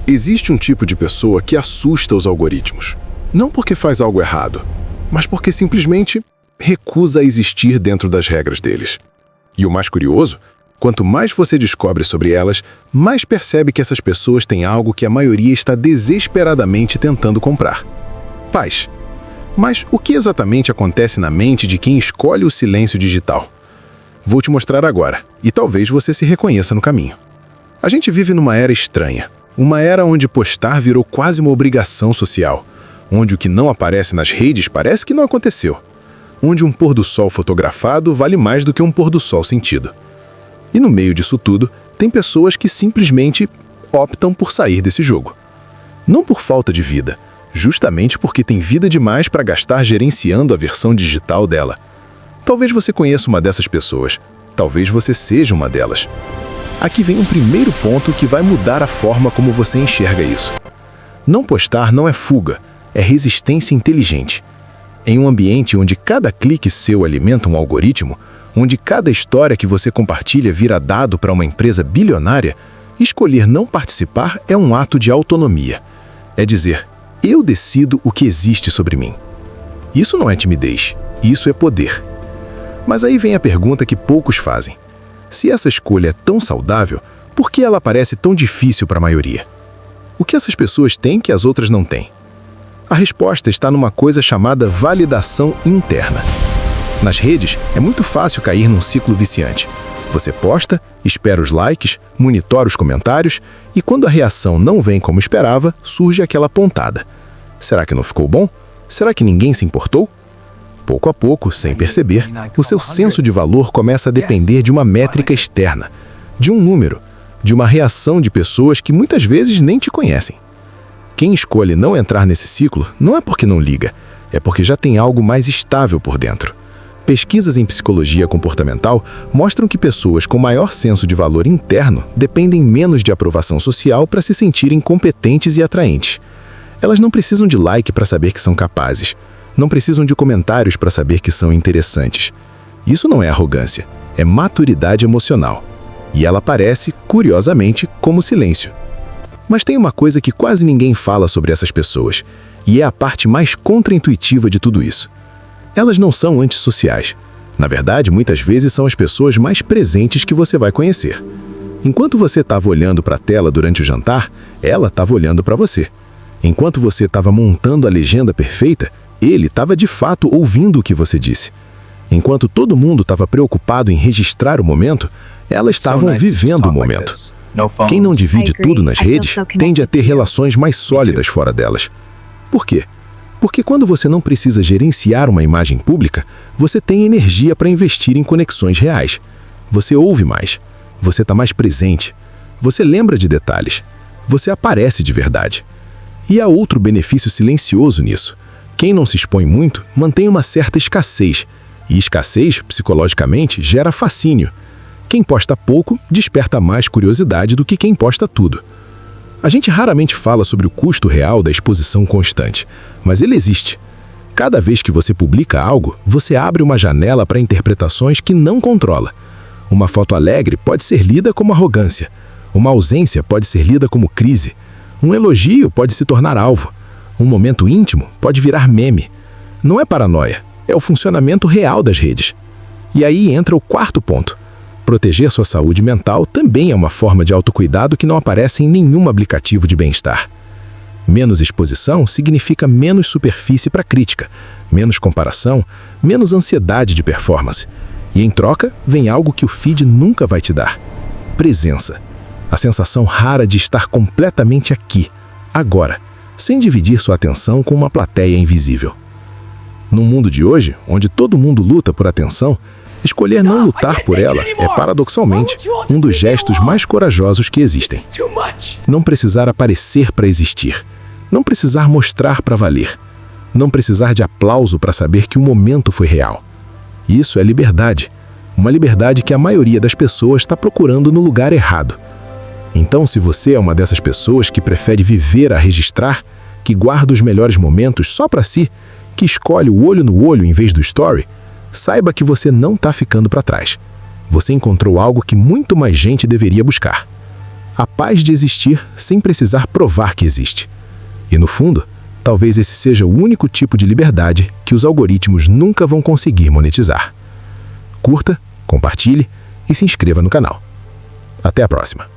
Existe um tipo de pessoa que assusta os algoritmos. Não porque faz algo errado, mas porque simplesmente recusa a existir dentro das regras deles. E o mais curioso, quanto mais você descobre sobre elas, mais percebe que essas pessoas têm algo que a maioria está desesperadamente tentando comprar: paz. Mas o que exatamente acontece na mente de quem escolhe o silêncio digital? Vou te mostrar agora, e talvez você se reconheça no caminho. A gente vive numa era estranha, uma era onde postar virou quase uma obrigação social, onde o que não aparece nas redes parece que não aconteceu, onde um pôr do sol fotografado vale mais do que um pôr do sol sentido. E no meio disso tudo, tem pessoas que simplesmente optam por sair desse jogo. Não por falta de vida, justamente porque tem vida demais para gastar gerenciando a versão digital dela. Talvez você conheça uma dessas pessoas, talvez você seja uma delas. Aqui vem um primeiro ponto que vai mudar a forma como você enxerga isso. Não postar não é fuga, é resistência inteligente. Em um ambiente onde cada clique seu alimenta um algoritmo, onde cada história que você compartilha vira dado para uma empresa bilionária, escolher não participar é um ato de autonomia. É dizer: eu decido o que existe sobre mim. Isso não é timidez, isso é poder. Mas aí vem a pergunta que poucos fazem. Se essa escolha é tão saudável, por que ela parece tão difícil para a maioria? O que essas pessoas têm que as outras não têm? A resposta está numa coisa chamada validação interna. Nas redes, é muito fácil cair num ciclo viciante. Você posta, espera os likes, monitora os comentários e quando a reação não vem como esperava, surge aquela pontada. Será que não ficou bom? Será que ninguém se importou? Pouco a pouco, sem perceber, o seu senso de valor começa a depender de uma métrica externa, de um número, de uma reação de pessoas que muitas vezes nem te conhecem. Quem escolhe não entrar nesse ciclo não é porque não liga, é porque já tem algo mais estável por dentro. Pesquisas em psicologia comportamental mostram que pessoas com maior senso de valor interno dependem menos de aprovação social para se sentirem competentes e atraentes. Elas não precisam de like para saber que são capazes. Não precisam de comentários para saber que são interessantes. Isso não é arrogância, é maturidade emocional. E ela aparece, curiosamente, como silêncio. Mas tem uma coisa que quase ninguém fala sobre essas pessoas, e é a parte mais contraintuitiva de tudo isso. Elas não são antissociais. Na verdade, muitas vezes são as pessoas mais presentes que você vai conhecer. Enquanto você estava olhando para a tela durante o jantar, ela estava olhando para você. Enquanto você estava montando a legenda perfeita, ele estava de fato ouvindo o que você disse. Enquanto todo mundo estava preocupado em registrar o momento, elas estavam vivendo o momento. Quem não divide tudo nas redes tende a ter relações mais sólidas fora delas. Por quê? Porque quando você não precisa gerenciar uma imagem pública, você tem energia para investir em conexões reais. Você ouve mais, você está mais presente, você lembra de detalhes, você aparece de verdade. E há outro benefício silencioso nisso. Quem não se expõe muito mantém uma certa escassez, e escassez, psicologicamente, gera fascínio. Quem posta pouco desperta mais curiosidade do que quem posta tudo. A gente raramente fala sobre o custo real da exposição constante, mas ele existe. Cada vez que você publica algo, você abre uma janela para interpretações que não controla. Uma foto alegre pode ser lida como arrogância. Uma ausência pode ser lida como crise. Um elogio pode se tornar alvo. Um momento íntimo pode virar meme. Não é paranoia, é o funcionamento real das redes. E aí entra o quarto ponto. Proteger sua saúde mental também é uma forma de autocuidado que não aparece em nenhum aplicativo de bem-estar. Menos exposição significa menos superfície para crítica, menos comparação, menos ansiedade de performance. E em troca, vem algo que o feed nunca vai te dar: presença. A sensação rara de estar completamente aqui, agora, sem dividir sua atenção com uma plateia invisível. No mundo de hoje, onde todo mundo luta por atenção, escolher não lutar por ela é, paradoxalmente, um dos gestos mais corajosos que existem. Não precisar aparecer para existir. Não precisar mostrar para valer. Não precisar de aplauso para saber que o momento foi real. Isso é liberdade. Uma liberdade que a maioria das pessoas está procurando no lugar errado. Então, se você é uma dessas pessoas que prefere viver a registrar, que guarda os melhores momentos só para si, que escolhe o olho no olho em vez do story, saiba que você não está ficando para trás. Você encontrou algo que muito mais gente deveria buscar. a paz de existir sem precisar provar que existe. E no fundo, talvez esse seja o único tipo de liberdade que os algoritmos nunca vão conseguir monetizar. Curta, compartilhe e se inscreva no canal. Até a próxima!